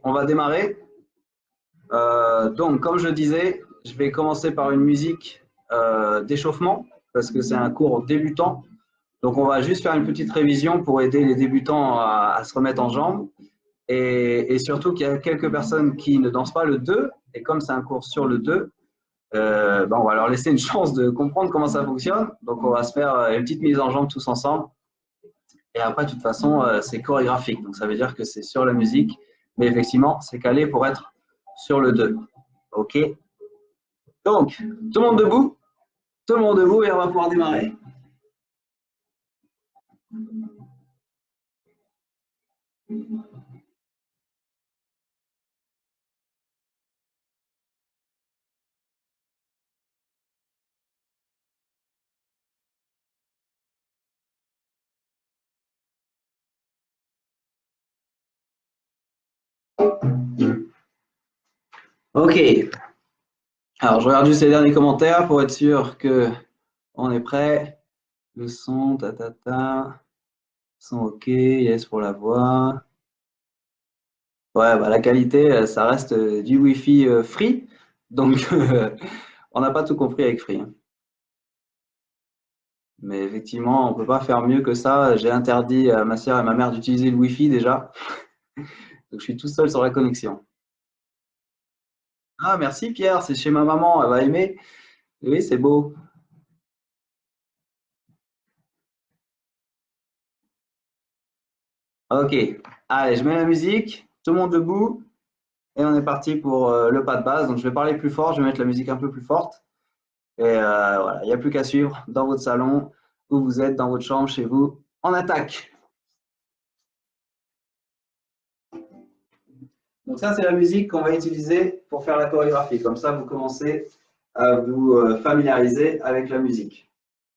on va démarrer. Donc, comme je disais, je vais commencer par une musique d'échauffement parce que c'est un cours débutant. Donc, on va juste faire une petite révision pour aider les débutants à se remettre en jambes. Et surtout qu'il y a quelques personnes qui ne dansent pas le 2. Et comme c'est un cours sur le 2, on va leur laisser une chance de comprendre comment ça fonctionne. Donc, on va se faire une petite mise en jambe tous ensemble. Et après, de toute façon, c'est chorégraphique. Donc, ça veut dire que c'est sur la musique. Mais effectivement, c'est calé pour être sur le 2. OK? Donc, tout le monde debout? Tout le monde debout et on va pouvoir démarrer. OK. Alors, je regarde juste les derniers commentaires pour être sûr qu'on est prêt. Le son, son OK, yes pour la voix. Ouais, la qualité, ça reste du Wi-Fi free. Donc, on n'a pas tout compris avec free. Hein. Mais effectivement, on ne peut pas faire mieux que ça. J'ai interdit à ma soeur et à ma mère d'utiliser le Wi-Fi déjà. Donc, je suis tout seul sur la connexion. Ah, merci Pierre, c'est chez ma maman, elle va aimer. Oui, c'est beau. Ok, allez, je mets la musique, tout le monde debout, et on est parti pour le pas de base. Donc, je vais parler plus fort, je vais mettre la musique un peu plus forte. Et voilà, il n'y a plus qu'à suivre dans votre salon, où vous êtes, dans votre chambre, chez vous. On attaque. Donc ça, c'est la musique qu'on va utiliser pour faire la chorégraphie. Comme ça, vous commencez à vous familiariser avec la musique.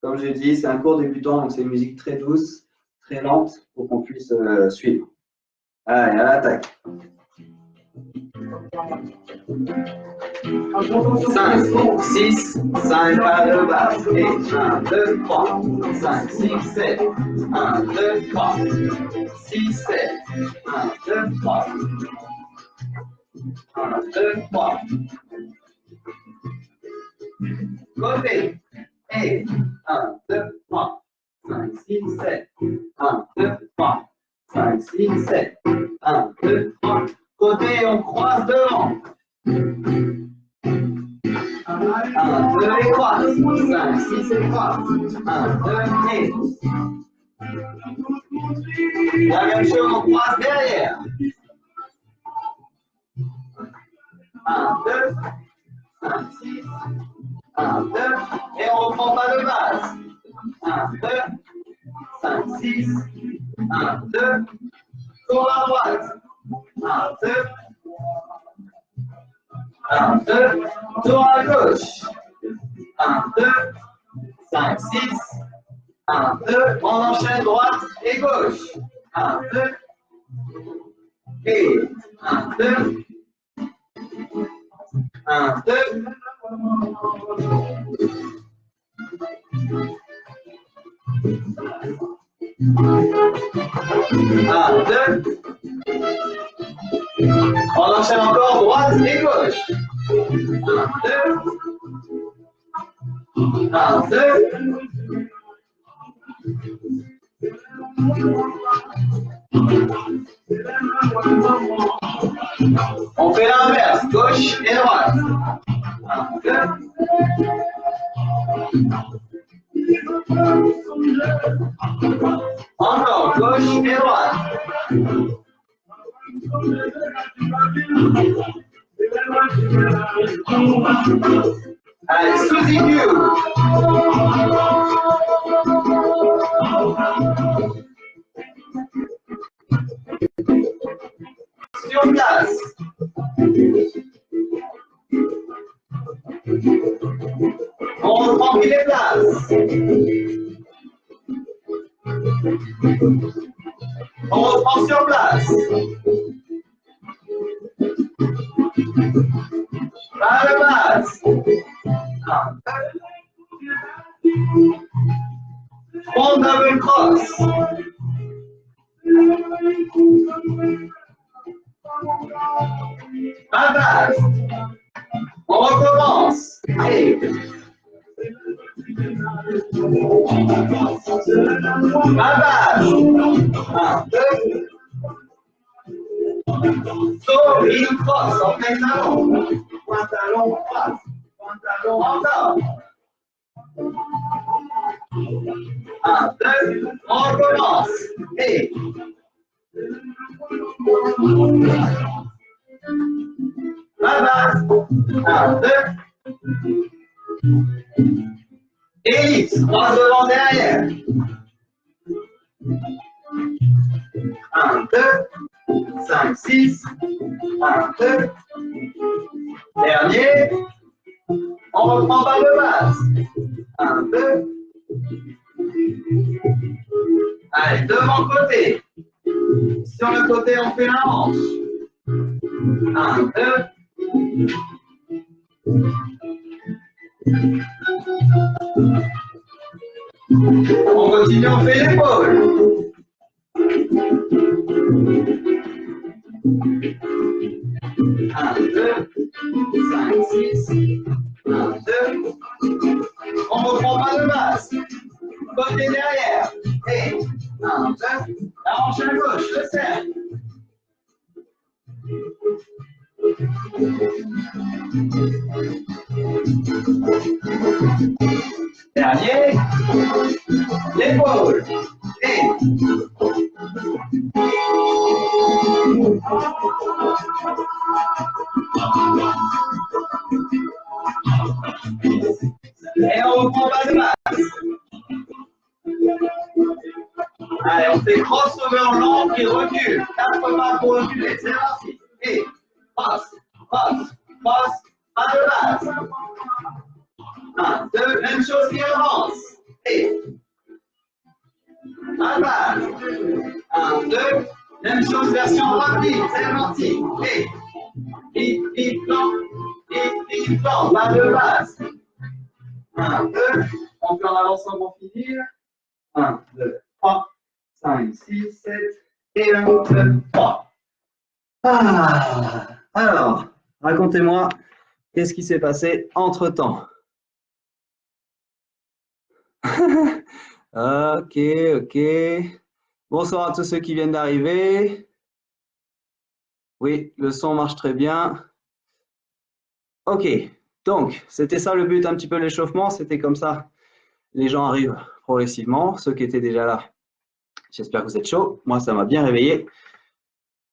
Comme j'ai dit, c'est un cours débutant, donc c'est une musique très douce, très lente, pour qu'on puisse suivre. Allez, à l'attaque. 5, 6, 5 pas de base. Et 1, 2, 3, 5, 6, 7. 1, 2, 3, 6, 7. 1, 2, 3. 1, 2, 3. Côté. Et 1, 2, 3, 5, 6, 7. 1, 2, 3, 5, 6, 7. 1, 2, 3. Côté, on croise devant. 1, 2 et 3. 5, 6 et 3. 1, 2 et. La même chose, on croise derrière. 1, 2, 5, 6. 1, 2, et on reprend pas de base. 1, 2, 5, 6, 1, 2, sur la droite. 1, 2, 1, 2, sur la gauche. 1, 2, 5, 6, 1, 2, on enchaîne droite et gauche. 1, 2, et 1, 2, 1, 2, 1, 2. On enchaîne encore droite et gauche. 1, 2. 1, 2. On fait l'inverse, gauche et droite. 1, 2. Encore gauche et droite. Allez, Suzy Q. Sur place. On reprend les places. On reprend sur place. À la base. 3 double cross. Ma base. On recommence. Et. Ma base. 1, 2. So, il crosse en pantalon. Pantalon, passe. Pantalon, encore. 1, 2. On recommence. Et. Ma base. 1, 2. Ellipse, croise devant derrière. 1, 2, 5, 6. 1, 2. Dernier. On reprend par le base. 1, 2. Allez, devant le côté. Sur le côté, on fait la manche. 1, 2. On continue, on fait l'épaule. 1, 2, 5, 6. 1, 2. On reprend pas de base. Côté derrière. Et 1, 2. La hanche à gauche, le cercle. Dernier. L'épaule. Et. Et on reprend pas de base. Allez, on fait crossover lent et recule. 4 pas pour reculer. C'est parti. Et cross, cross, cross, pas de base. 1, 2, même chose qui avance. Et pas de base. 1, 2, même chose version rapide. C'est parti. Et vite, plan, pas de base. 1, 2, on fait en avançant pour finir. 1, 2, 3, 5, 6, 7, et 1, 2, 3. Ah, alors, racontez-moi, qu'est-ce qui s'est passé entre-temps? Ok. Bonsoir à tous ceux qui viennent d'arriver. Oui, le son marche très bien. Ok, donc, c'était ça le but, un petit peu l'échauffement, c'était comme ça. Les gens arrivent progressivement, ceux qui étaient déjà là. J'espère que vous êtes chauds. Moi, ça m'a bien réveillé.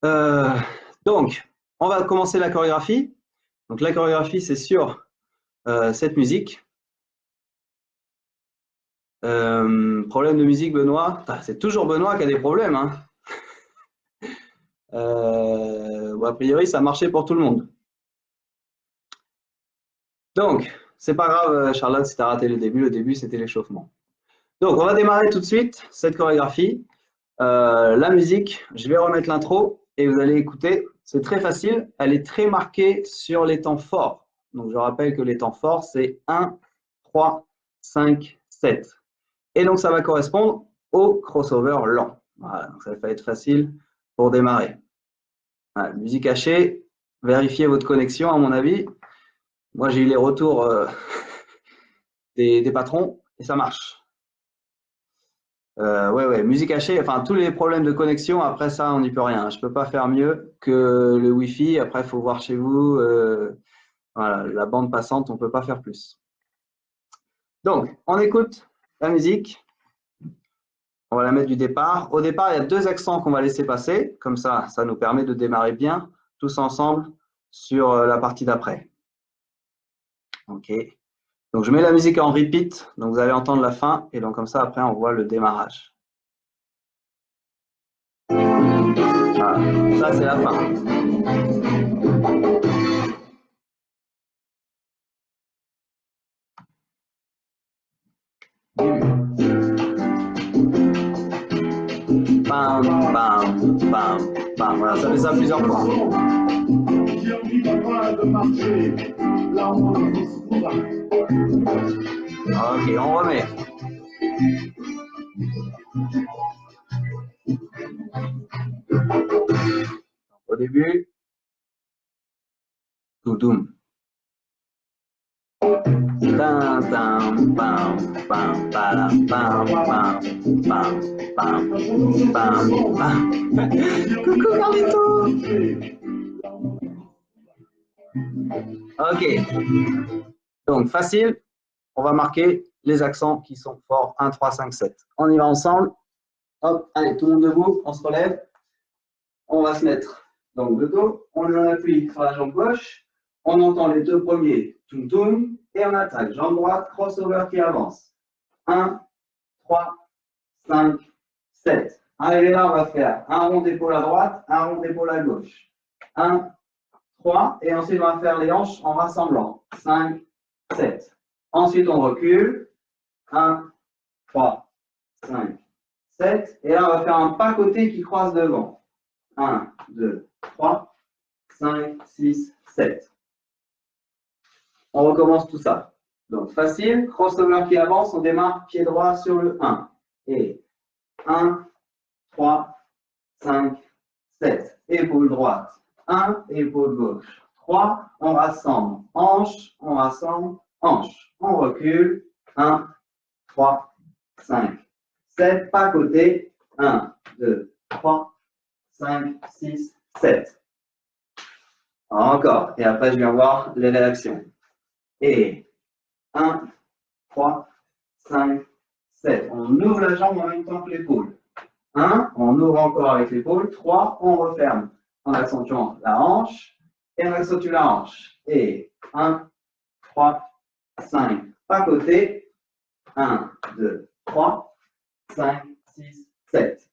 Donc, on va commencer la chorégraphie. Donc, la chorégraphie, c'est sur cette musique. Problème de musique, Benoît. C'est toujours Benoît qui a des problèmes. Hein. Bon, a priori, ça a marché pour tout le monde. Donc, c'est pas grave, Charlotte, si tu as raté le début c'était l'échauffement. Donc, on va démarrer tout de suite cette chorégraphie. La musique, je vais remettre l'intro et vous allez écouter. C'est très facile, elle est très marquée sur les temps forts. Donc, je rappelle que les temps forts, c'est 1, 3, 5, 7. Et donc, ça va correspondre au crossover lent. Voilà, donc ça va être facile pour démarrer. Voilà, musique hachée, vérifiez votre connexion à mon avis. Moi, j'ai eu les retours des patrons et ça marche. Ouais, musique hachée, enfin tous les problèmes de connexion, après ça, on n'y peut rien. Je ne peux pas faire mieux que le Wi-Fi. Après, il faut voir chez vous. Voilà, la bande passante, on ne peut pas faire plus. Donc, on écoute la musique. On va la mettre du départ. Au départ, il y a 2 accents qu'on va laisser passer. Comme ça, ça nous permet de démarrer bien, tous ensemble, sur la partie d'après. OK. Donc, je mets la musique en repeat. Donc, vous allez entendre la fin. Et donc, comme ça, après, on voit le démarrage. Voilà. Ça, c'est la fin. Bam, bam, bam, bam. Voilà, ça fait ça plusieurs fois. Ok, on remet. Au début. Toutoum. Coucou Carlito. Ok. Donc facile. On va marquer les accents qui sont forts. 1, 3, 5, 7. On y va ensemble. Hop, allez, tout le monde debout, on se relève. On va se mettre donc de dos. On appuie sur la jambe gauche. On entend les deux premiers, toum toum, et on attaque. Jambe droite, crossover qui avance. 1, 3, 5, 7. Arrivé là, on va faire un rond d'épaule à droite, un rond d'épaule à gauche. 1, 3, et ensuite on va faire les hanches en rassemblant. 5, 7. Ensuite on recule. 1, 3, 5, 7. Et là on va faire un pas côté qui croise devant. 1, 2, 3, 5, 6, 7. On recommence tout ça. Donc facile, crossover qui avance, on démarre pied droit sur le 1. Et 1, 3, 5, 7. Épaule droite. 1, épaule gauche. 3, on rassemble. Hanche, on rassemble. Hanche. On recule. 1, 3, 5, 7. Pas côté. 1, 2, 3, 5, 6, 7. Encore. Et après, je viens voir les réactions. Et 1, 3, 5, 7. On ouvre la jambe en même temps que l'épaule. 1, on ouvre encore avec l'épaule. 3, on referme en accentuant la hanche et on accentue la hanche. Et 1, 3, 5, pas côté. 1, 2, 3, 5, 6, 7.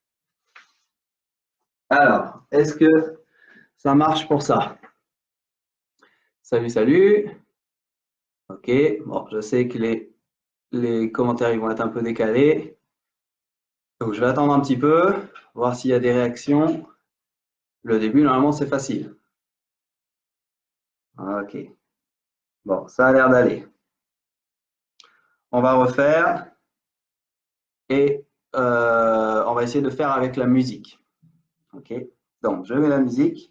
Alors, est-ce que ça marche pour ça? Salut, salut. Ok, bon, je sais que les commentaires ils vont être un peu décalés. Donc, je vais attendre un petit peu, voir s'il y a des réactions. Le début, normalement, c'est facile. Ok. Bon, ça a l'air d'aller. On va refaire et on va essayer de faire avec la musique. Ok. Donc, je mets la musique.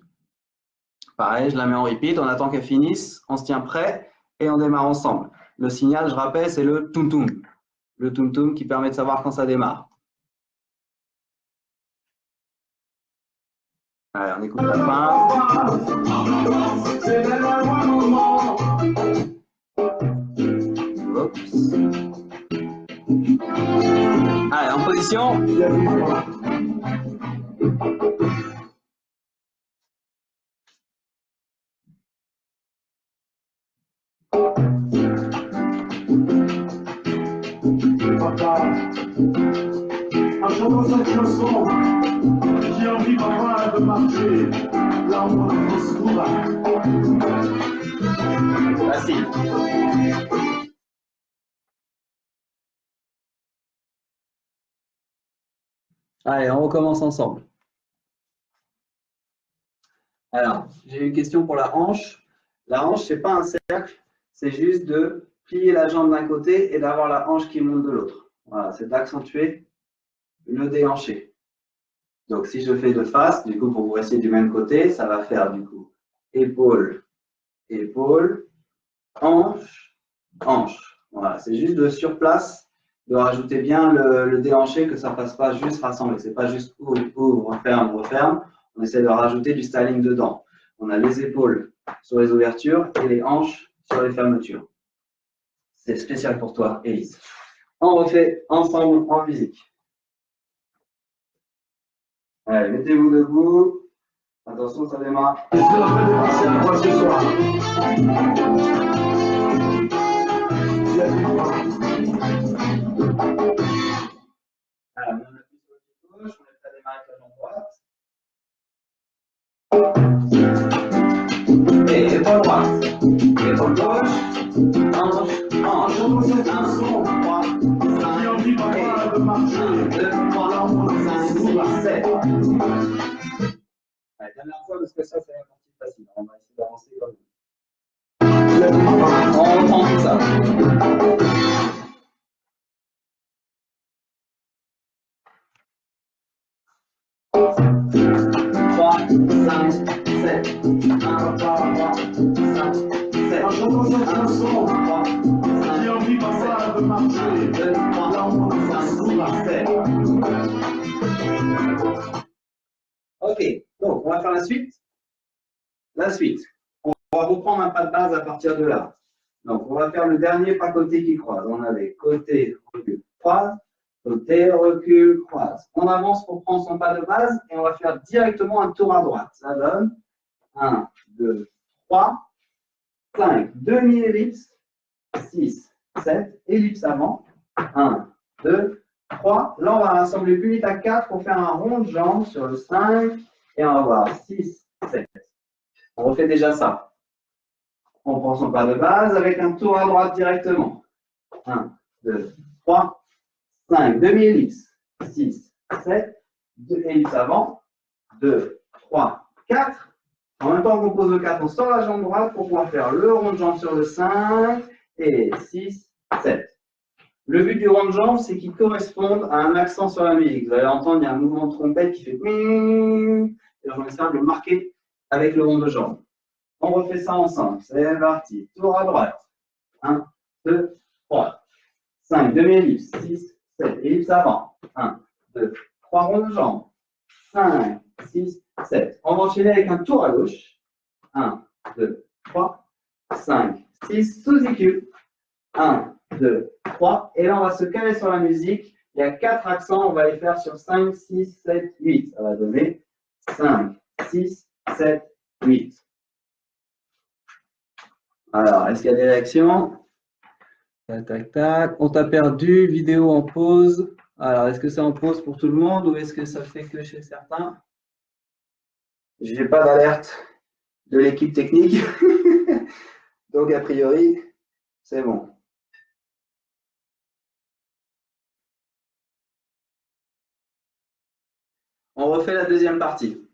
Pareil, je la mets en repeat. On attend qu'elle finisse. On se tient prêt et on démarre ensemble. Le signal, je rappelle, c'est le toum-toum. Le toum-toum qui permet de savoir quand ça démarre. Allez, on écoute la fin. Oups. Allez, en position. En chantant cette chanson, j'ai envie papa de marcher là où on se trouve. Facile. Allez, on recommence ensemble. Alors, j'ai une question pour la hanche. La hanche, ce n'est pas un cercle, c'est juste de plier la jambe d'un côté et d'avoir la hanche qui monte de l'autre. Voilà, c'est d'accentuer le déhanché. Donc, si je fais de face, du coup, pour vous rester du même côté, ça va faire du coup épaule, épaule, hanche, hanche. Voilà, c'est juste de sur place, de rajouter bien le déhanché, que ça ne fasse pas juste rassembler. Ce n'est pas juste ouvre, ouvre, referme, referme. On essaie de rajouter du styling dedans. On a les épaules sur les ouvertures et les hanches sur les fermetures. C'est spécial pour toi, Élise. On refait ensemble en musique. Allez, mettez-vous debout. Attention, ça démarre. Je te rappelle de passer à quoi ce soir. Alors, on appuie sur le pied gauche, on laisse ça démarrer avec la jambe droite. Et épaule droite. Épaule gauche. Hanche, hanche. 1, 2, 3, 5, J'ai envie papa de marcher 1, 2, 3, là où on 5, se trouve. 6, 7. Allez, dernière fois parce que ça, c'est la partie facile. On va essayer d'avancer comme ça. On reprend tout ça. 3, 5, 7. 1, 3, 5, 7. En chantant cette chanson, j'ai envie parfois de marcher. 2, 3, Là où on 5, 6, 7. Ok, donc on va faire la suite. La suite. On va reprendre un pas de base à partir de là. Donc on va faire le dernier pas côté qui croise. On avait côté, recul, croise, côté, recul, croise. On avance pour prendre son pas de base et on va faire directement un tour à droite. Ça donne 1, 2, 3, 5, demi-ellipse, 6, 7, ellipse avant. 1, 2, 3. Là, on va rassembler plus vite à 4 pour faire un rond de jambe sur le 5. Et on va voir 6, 7. On refait déjà ça. On prend son pas de base avec un tour à droite directement. 1, 2, 3, 5, demi-ellipse, 6, 7, 2 ellipses avant, 2, 3, 4. En même temps qu'on pose le 4, on sort la jambe droite pour pouvoir faire le rond de jambe sur le 5 et 6, 7. Le but du rond de jambe, c'est qu'il corresponde à un accent sur la musique. Vous allez entendre, il y a un mouvement de trompette qui fait et on essaie de le marquer avec le rond de jambe. On refait ça ensemble. C'est parti. Tour à droite. 1, 2, 3, 5, demi-ellipse, 6, 7, ellipse avant. 1, 2, 3 ronds de jambe. 5, 6, 7. On va enchaîner avec un tour à gauche. 1, 2, 3, 5, 6, sous IQ. 1, 2, 3. Et là, on va se caler sur la musique. Il y a 4 accents. On va les faire sur 5, 6, 7, 8. Ça va donner 5, 6, 7, 8. Alors, est-ce qu'il y a des réactions? Tac, tac, tac. On t'a perdu. Vidéo en pause. Alors, est-ce que c'est en pause pour tout le monde ou est-ce que ça fait que chez certains? Je n'ai pas d'alerte de l'équipe technique. Donc, a priori, c'est bon. On refait la deuxième partie.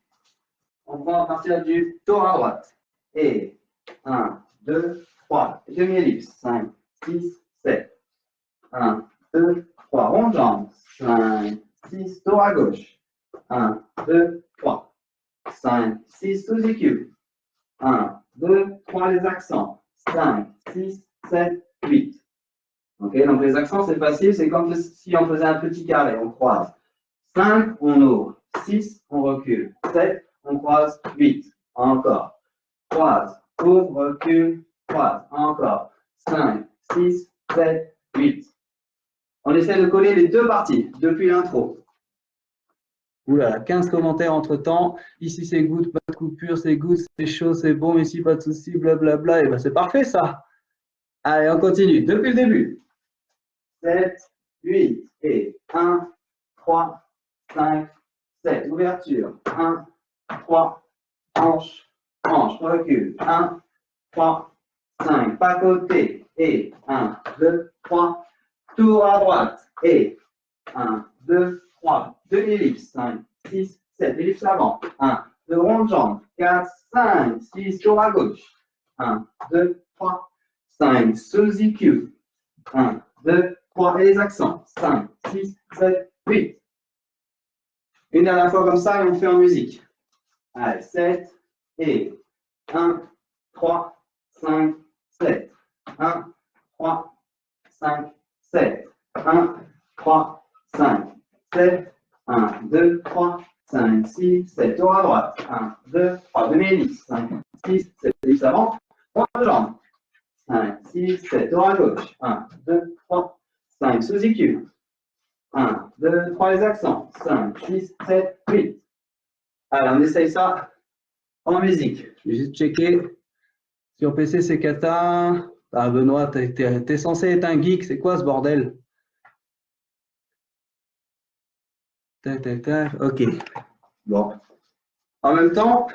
On prend à partir du tour à droite. Et 1, 2, 3. Demi-ellipse. 5, 6, 7. 1, 2, 3. Rond de jambe. 5, 6. Tour à gauche. 1, 2, 3. 5, 6. Sous EQ. 1, 2, 3. Les accents. 5, 6, 7, 8. Ok, donc les accents, c'est facile. C'est comme si on faisait un petit carré. On croise. 5, on ouvre. 6, on recule. 7, on croise. 8. Encore. Croise. Ouvre, recule, croise. Encore. 5, 6, 7, 8. On essaie de coller les deux parties depuis l'intro. Oula, 15 commentaires entre temps. Ici, c'est good, pas de coupure, c'est good, c'est chaud, c'est bon. Ici, pas de souci, blablabla. Et ben, c'est parfait, ça. Allez, on continue. Depuis le début. 7, 8 et 1, 3, 5, 7. Ouverture. 1, 3, hanche, hanche, recul. 1, 3, 5. Pas côté. Et 1, 2, 3. Tour à droite. Et 1, 2, 3. Demi-ellipse. 5, 6, 7. Ellipse avant. 1, 2, rond de jambe. 4, 5, 6. Tour à gauche. 1, 2, 3, 5. Sous IQ. 1, 2, 3. Et les accents. 5, 6, 7, 8. Une dernière fois comme ça et on fait en musique. Allez, 7 et 1, 3, 5, 7. 1, 3, 5, 7. 1, 3, 5, 7. 1, 2, 3, 5, 6, 7. Tour à droite. 1, 2, 3. Demi-ellipse. 5, 6, 7. Ellipse avant. Rond de jambe. 5, 6, 7. Tour à gauche. 1, 2, 3, 5. Sous IQ. 1, 2, 3. Les accents. 5, 6, 7, 8. Allez, on essaye ça en musique. Je vais juste checker. Sur PC, c'est cata. Ah, Benoît, t'es censé être un geek. C'est quoi ce bordel? Tac, tac, tac. Ok. Bon. En même temps,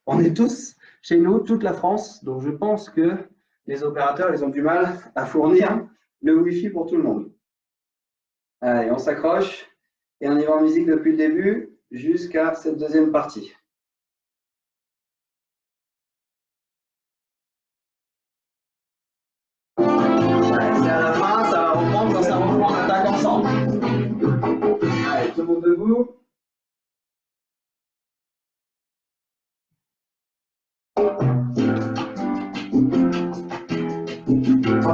on est tous chez nous, toute la France. Donc, je pense que les opérateurs, ils ont du mal à fournir le Wi-Fi pour tout le monde. Allez, on s'accroche. Et on y va en musique depuis le début jusqu'à cette deuxième partie. C'est à la fin, ça va reprendre quand ça reprend, on attaque ensemble. Allez, tout le monde debout.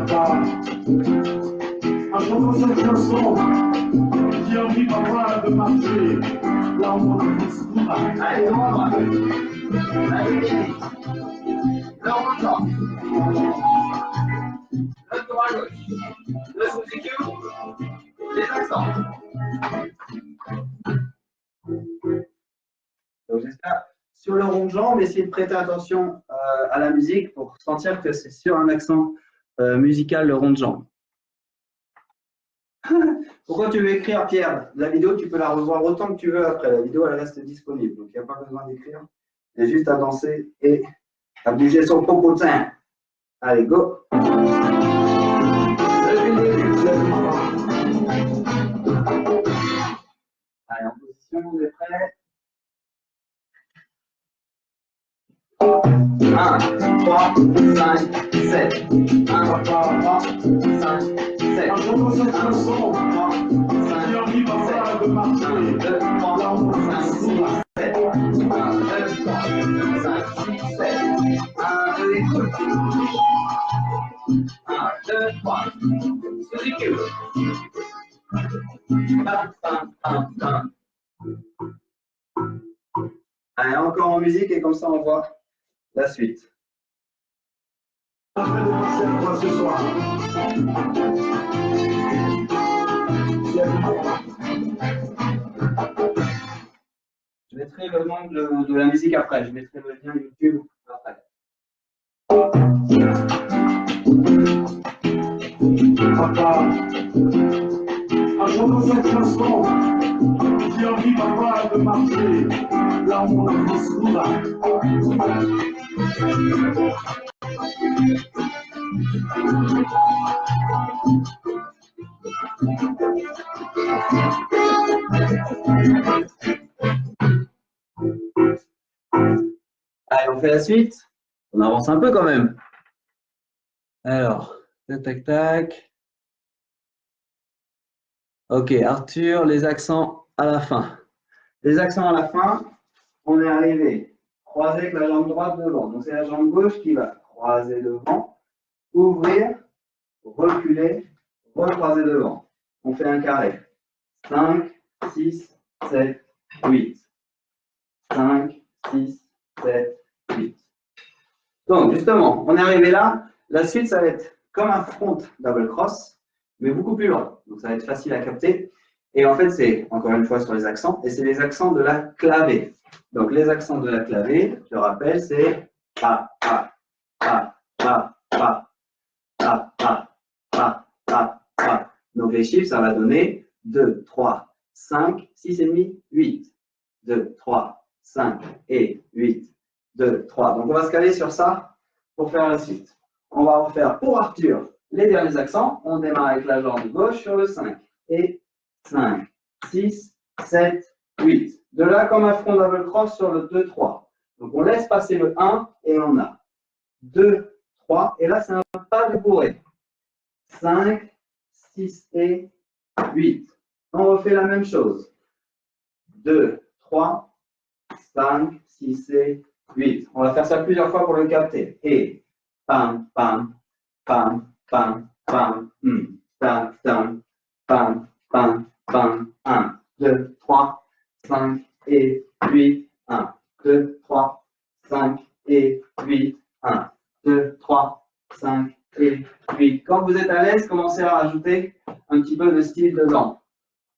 papa, en chantant cette chanson, j'ai envie papa de marcher là où mon enfance nous va. Allez, on va. Allez, le rondement. Le tour à gauche. Le sous-écu. Les accents. Donc j'espère, sur le rond de jambe, essayez de prêter attention à la musique pour sentir que c'est sur un accent musical le rond de jambe. Pourquoi tu veux écrire, Pierre? La vidéo, tu peux la revoir autant que tu veux après. La vidéo, elle reste disponible. Donc, il n'y a pas besoin d'écrire. Il y a juste à danser et à bouger son popotin. Allez, go! Allez, en position, vous êtes prêts? 1, 3, 5, 7. 1, 3, 5, 7. En chantant cette chanson, 3, 5, j'ai envie papa de marcher 1, 2, 3, là où mon 5, enfance 6, nous va. 7. 1, 2, 3, 5, 6, 7. 1, 2, écoute. 1, 2, 3. Sous-écu. Pam, pam, pam, pam. Allez, encore en musique et comme ça on voit la suite. Je vais passer à quoi ce soir? Je mettrai le nom de la musique après. Je mettrai le lien YouTube après. Papa, en chantant cette chanson, j'ai envie papa de marcher là où mon enfance nous va. Allez, on fait la suite. On avance un peu quand même. Alors, tac, tac, tac. Ok, Arthur, les accents à la fin. Les accents à la fin, on est arrivé. Croiser avec la jambe droite devant. Donc, c'est la jambe gauche qui va croiser devant, ouvrir, reculer, recroiser devant. On fait un carré. 5, 6, 7, 8. 5, 6, 7, 8. Donc, justement, on est arrivé là. La suite, ça va être comme un front double cross, mais beaucoup plus loin. Donc, ça va être facile à capter. Et en fait, c'est, encore une fois, sur les accents, et c'est les accents de la clavée. Donc, les accents de la clavée, je rappelle, c'est pa, pa, pa, pa, pa, pa, pa, pa, pa, pa. Donc, les chiffres, ça va donner 2, 3, 5, 6 et demi, 8. 2, 3, 5 et 8. 2, 3. Donc, on va se caler sur ça pour faire la suite. On va refaire pour Arthur les derniers accents. On démarre avec la jambe gauche sur le 5. Et 5, 6, 7, 8. De là, comme un front double cross sur le 2, 3. Donc, on laisse passer le 1 et on a 2, 3. Et là, c'est un pas de bourré. 5, 6 et 8. On refait la même chose. 2, 3, 5, 6 et 8. On va faire ça plusieurs fois pour le capter. Et pam, pam, pam, pam, pam, tam, tam, pam, pam, pam, 1, 2, 3, 5 et 8, 1, 2, 3, 5 et 8, 1, 2, 3, 5 et 8. Quand vous êtes à l'aise, commencez à rajouter un petit peu de style dedans.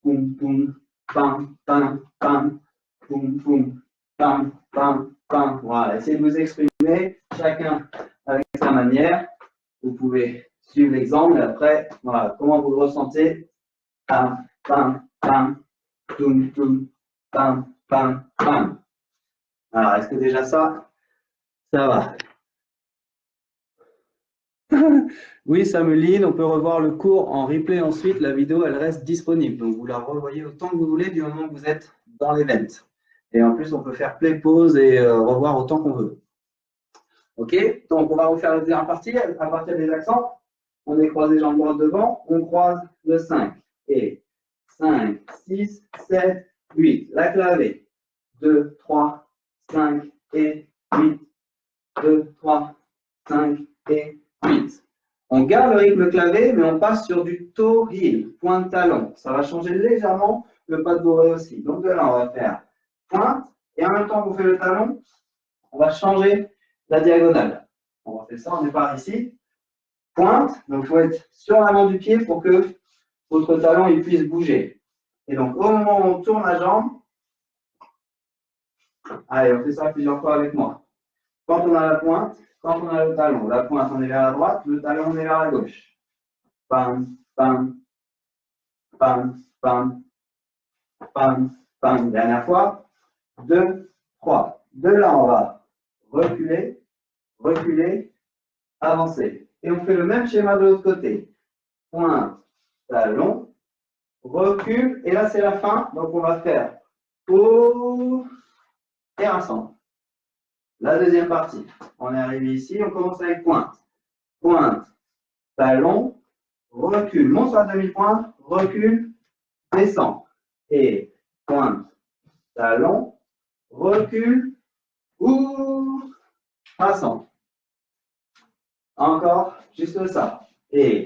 Poum, poum, pam, pam, pam, poum, poum, pam, pam, pam. Voilà, essayez de vous exprimer, chacun avec sa manière. Vous pouvez suivre l'exemple et après, voilà, comment vous le ressentez. Pam, pam, pam, toum, toum, pam, pam, pam. Alors, est-ce que déjà ça va? Oui, Samueline, on peut revoir le cours en replay ensuite. La vidéo, elle reste disponible. Donc, vous la revoyez autant que vous voulez du moment que vous êtes dans l'event. Et en plus, on peut faire play, pause et revoir autant qu'on veut. OK? Donc, on va refaire la deuxième partie à partir des accents. On est croisé jambe droite devant. On croise le 5. Et 5, 6, 7, 8. La clavée. 2, 3, 5 et 8. 2, 3, 5 et 8. On garde le rythme clavé, mais on passe sur du toe heel, pointe talon. Ça va changer légèrement le pas de bourrée aussi. Donc de là, on va faire pointe, et en même temps qu'on fait le talon, on va changer la diagonale. On va faire ça, on départ ici. Pointe, donc il faut être sur l'avant du pied pour que votre talon il puisse bouger. Et donc au moment où on tourne la jambe, allez, on fait ça plusieurs fois avec moi. Quand on a la pointe, quand on a le talon, la pointe on est vers la droite, le talon on est vers la gauche. Pam, pam, pam, pam, pam, pam. Dernière fois. 2, 3. De là, on va reculer, reculer, avancer. Et on fait le même schéma de l'autre côté. Pointe, talon, recule. Et là, c'est la fin. Donc, on va faire haut et rassemble. La deuxième partie. On est arrivé ici. On commence avec pointe. Pointe, talon, recule. Monte sur la demi-pointe, recule, descend. Et pointe, talon, recule, ouvre, rassemble. Encore, juste ça. Et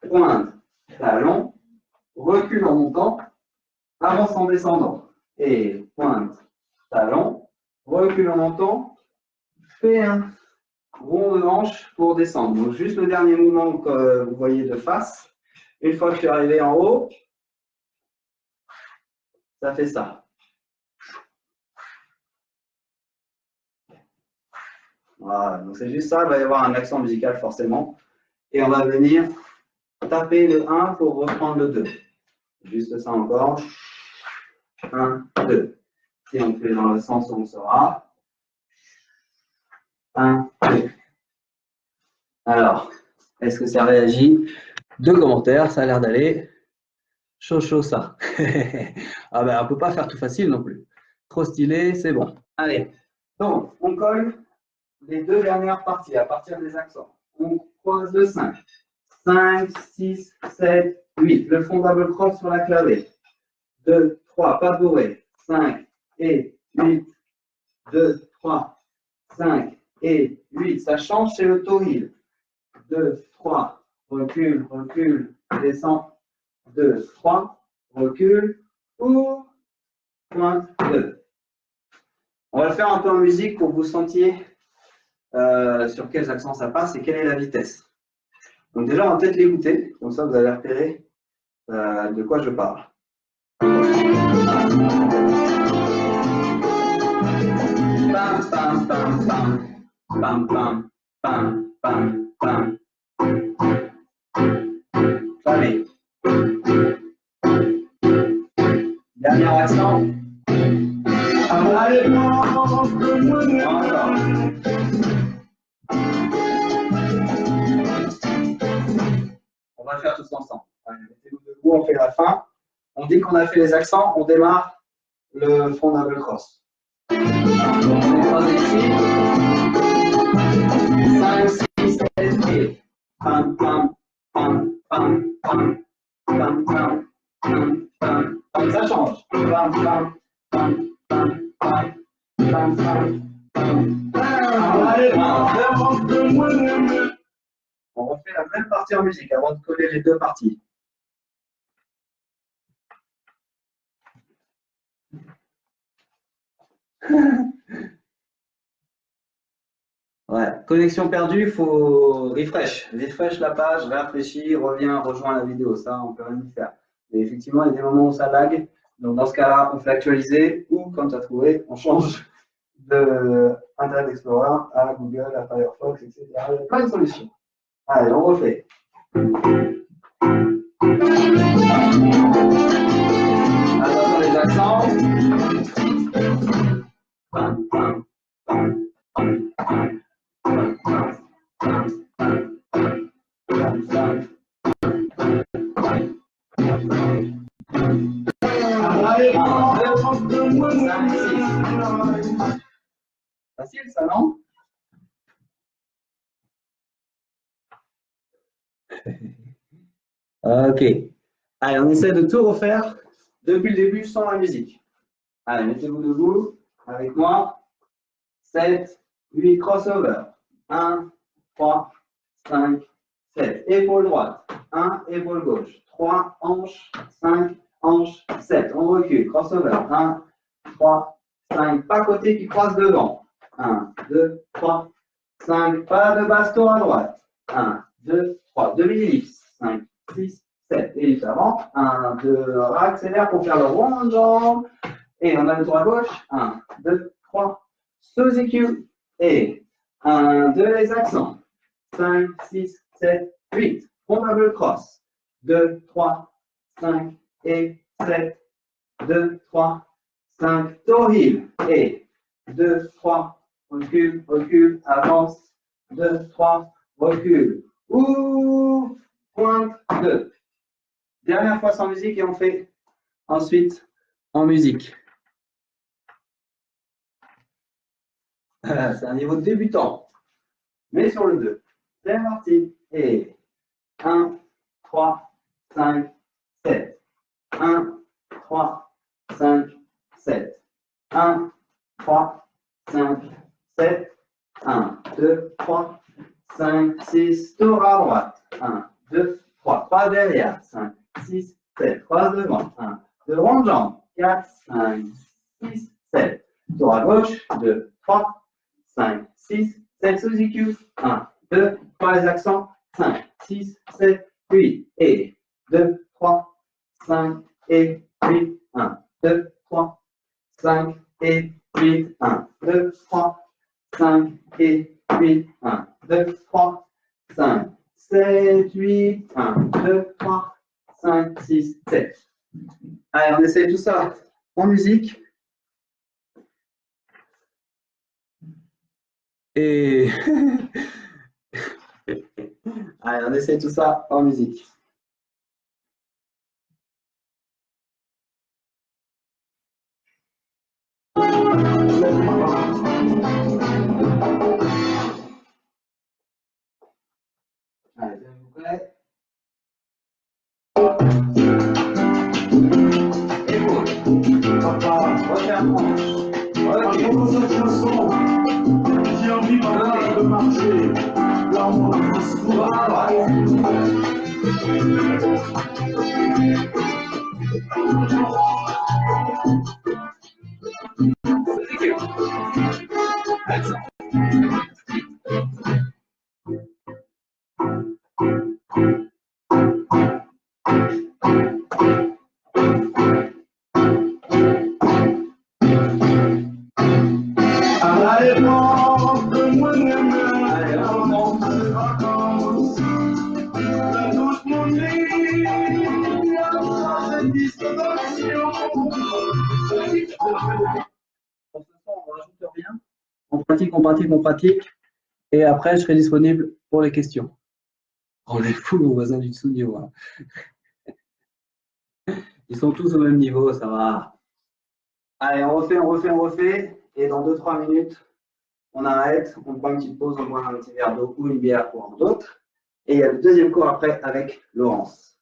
pointe, talon, recule en montant, avance en descendant. Et pointe, talon, recule en montant, fais un rond de hanche pour descendre. Donc juste le dernier mouvement que vous voyez de face. Une fois que je suis arrivé en haut, ça fait ça. Voilà, donc c'est juste ça, il va y avoir un accent musical forcément. Et on va venir taper le 1 pour reprendre le 2. Juste ça encore. 1, 2. Et on fait dans le sens où on sera. 1, 2. Alors, est-ce que ça réagit? 2 commentaires, ça a l'air d'aller. Chaud ça. Ah ben, on ne peut pas faire tout facile non plus. Trop stylé, c'est bon. Allez, donc on colle les 2 dernières parties à partir des accents. On croise le 5. 5, 6, 7, 8. Le fond double cross sur la clavée. 2, 3, pas bourré. 5 et 8. 2, 3, 5 et 8. Ça change, c'est le toe heel. 2, 3, recule, recule, descend. 2, 3, recule, ouvre, pointe, 2. On va le faire un peu en musique pour que vous sentiez sur quels accents ça passe et quelle est la vitesse. Donc déjà, on va peut-être l'écouter, comme ça vous allez repérer de quoi je parle. Pam, pam, pam, pam, pam, pam, pam, pam, pam. Allez. Dernier accent. Encore. On va le faire tous ensemble. Mettez-vous debout, on fait la fin. On dit qu'on a fait les accents, on démarre le front double cross. Donc on est croisé ici. 5, 6, 7 et pam, pam, pam, pam, pam, pam, pam, pam, pam, pam. Ça change. Pam, pam, pam, pam, pam, pam, pam, pam, pam. On refait la même partie en musique avant de coller les 2 parties. Ouais, connexion perdue, il faut refresh la page, rafraîchir, revient, rejoint la vidéo, ça on peut rien y faire. Mais effectivement, il y a des moments où ça lag, donc dans ce cas-là, on fait actualiser ou quand tu as trouvé, on change de Internet Explorer à Google, à Firefox, etc. Il y a plein de solutions. Allez, on refait. Attention les accents. Pam, pam, pam, pam, pam. Facile ça, non? Ok. Allez, on essaie de tout refaire depuis le début sans la musique. Allez, mettez-vous debout avec moi. 7, 8, crossover. 1, 3, 5, 7. Épaule droite. 1, épaule gauche. 3, hanche. 5, hanche. 7. On recule. Crossover. 1, 3, 5. Pas côté qui croise devant. 1, 2, 3, 5. Pas de baston à droite. 1, 2, 3. Demi-ellipse. 5, 6, 7. Ellipse avant. 1, 2. Accélère pour faire le rond de jambe. Et on a le droit gauche. 1, 2, 3. Sous EQ. Et 1, 2, les accents. 5, 6, 7, 8. On double cross. 2, 3, 5 et 7. 2, 3, 5. Toe heel. Et 2, 3. Recule, recule, avance. 2, 3, recule. Ouh, pointe, 2. Dernière fois sans musique et on fait ensuite en musique. C'est un niveau de débutant. Mais sur le 2. C'est parti. Et 1, 3, 5, 7. 1, 3, 5, 7. 1, 3, 5, 7. 1, 2, 3, 5, 6. Tour à droite. 1, 2, 3. 3 derrière. 5, 6, 7. Croise devant. 1, 2, rond de jambe. 4, 5, 6, 7. Tour à gauche. 2, 3, 5, 6, 7 sous EQ. 1, 2, 3 les accents. 5, 6, 7, 8. Et 2, 3, 5 et 8. 1, 2, 3, 5 et 8. 1, 2, 3, 5 et 8. 1, 2, 3, 5, 7, 8. 1, 2, 3, 5, 6, 7. Allez, on essaye tout ça en musique. Et allez, on essaie tout ça en musique. Allez, vous prêts? Épaule. Papa, Refaire hanche. à j'entends cette chanson, j'ai envie de marcher là où la France court. À la époque de moi Allez, on remonte. les vacances, la douce monnaie, cette distraction. Pour ce soir, on ne rajoute rien. On pratique, on pratique, on pratique. Et après, je serai disponible pour les questions. On est fous, nos voisins du dessous niveau. Hein. Ils sont tous au même niveau, ça va. Allez, on refait, on refait, on refait. Et dans 2-3 minutes, on arrête, on prend une petite pause, on boit un petit verre d'eau ou une bière pour d'autres. Et il y a le deuxième cours après avec Laurence.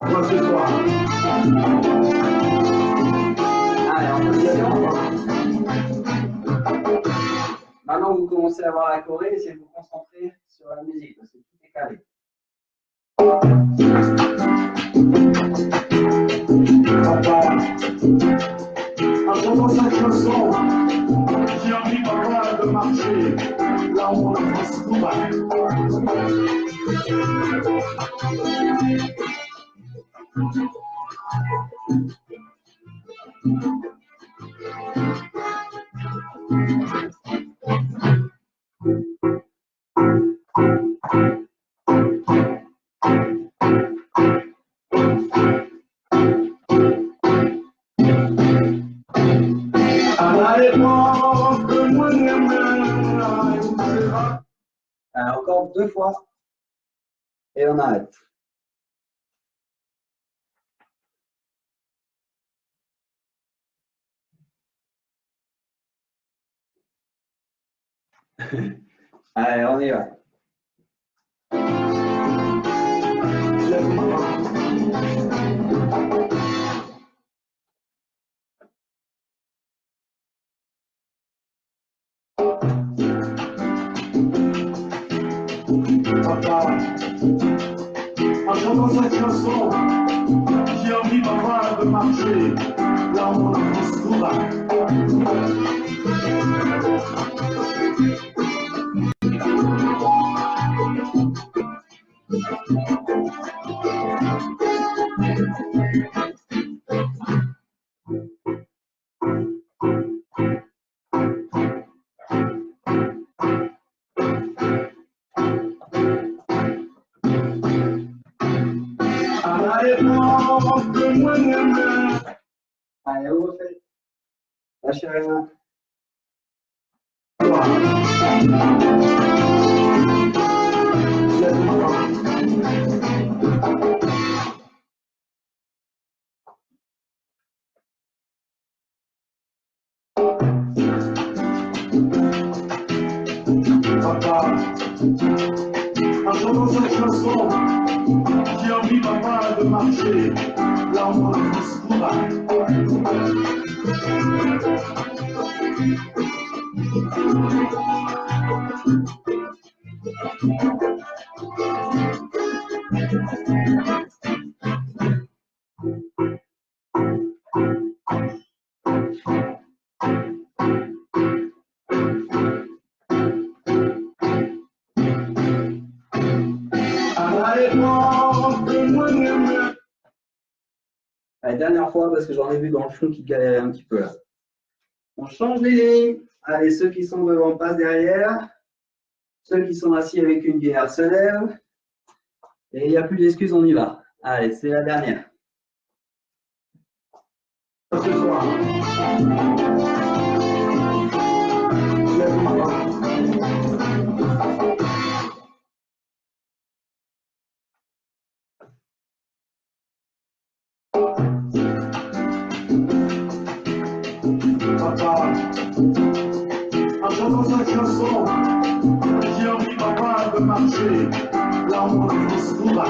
Moi ce soir. Allez, en position. Maintenant, vous commencez à voir la choré, essayez de vous concentrer sur la musique parce que tout est calé. Papa, à j'entends cette chanson, j'ai envie papa de marcher là où la France court. À l'époque de moi Alors, encore 2 fois et on arrête. Allez, on y va. chantant cette chanson, j'ai envie papa de marcher là où la France nous va. Allez, on refait. Lâchez rien. Papa, en chantant cette chanson, j'ai envie papa de marcher là où la France nous va. La dernière fois, parce que j'en ai vu dans le fond qui galérait un petit peu là. On change les lignes. Allez, ceux qui sont devant passent derrière. Ceux qui sont assis avec une bière se lèvent. Et il n'y a plus d'excuses, on y va. Allez, c'est la dernière. Ce soir. Papa, en chantant cette chanson, j'ai envie papa de marcher là où la France nous va.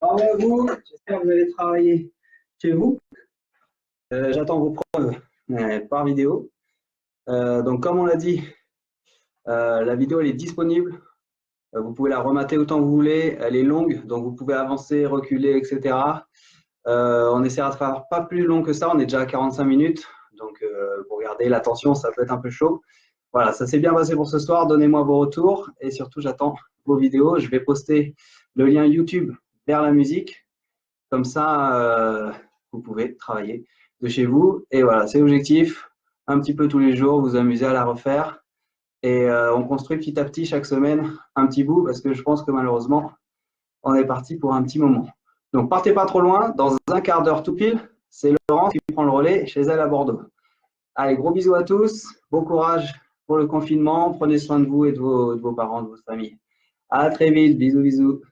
Bravo à vous, j'espère que vous allez travailler chez vous. J'attends vos preuves par vidéo. Donc comme on l'a dit, la vidéo elle est disponible. Vous pouvez la remater autant que vous voulez. Elle est longue, donc vous pouvez avancer, reculer, etc. On essaiera de faire pas plus long que ça. On est déjà à 45 minutes. Donc pour garder l'attention, ça peut être un peu chaud. Voilà, ça s'est bien passé pour ce soir. Donnez-moi vos retours. Et surtout, j'attends vos vidéos. Je vais poster le lien YouTube vers la musique. Comme ça, vous pouvez travailler de chez vous. Et voilà, c'est l'objectif. Un petit peu tous les jours, vous amuser à la refaire. Et on construit petit à petit chaque semaine un petit bout parce que je pense que malheureusement, on est parti pour un petit moment. Donc, partez pas trop loin. Dans un quart d'heure tout pile, c'est Laurent qui prend le relais chez elle à Bordeaux. Allez, gros bisous à tous. Bon courage pour le confinement. Prenez soin de vous et de vos parents, de votre famille. À très vite. Bisous, bisous.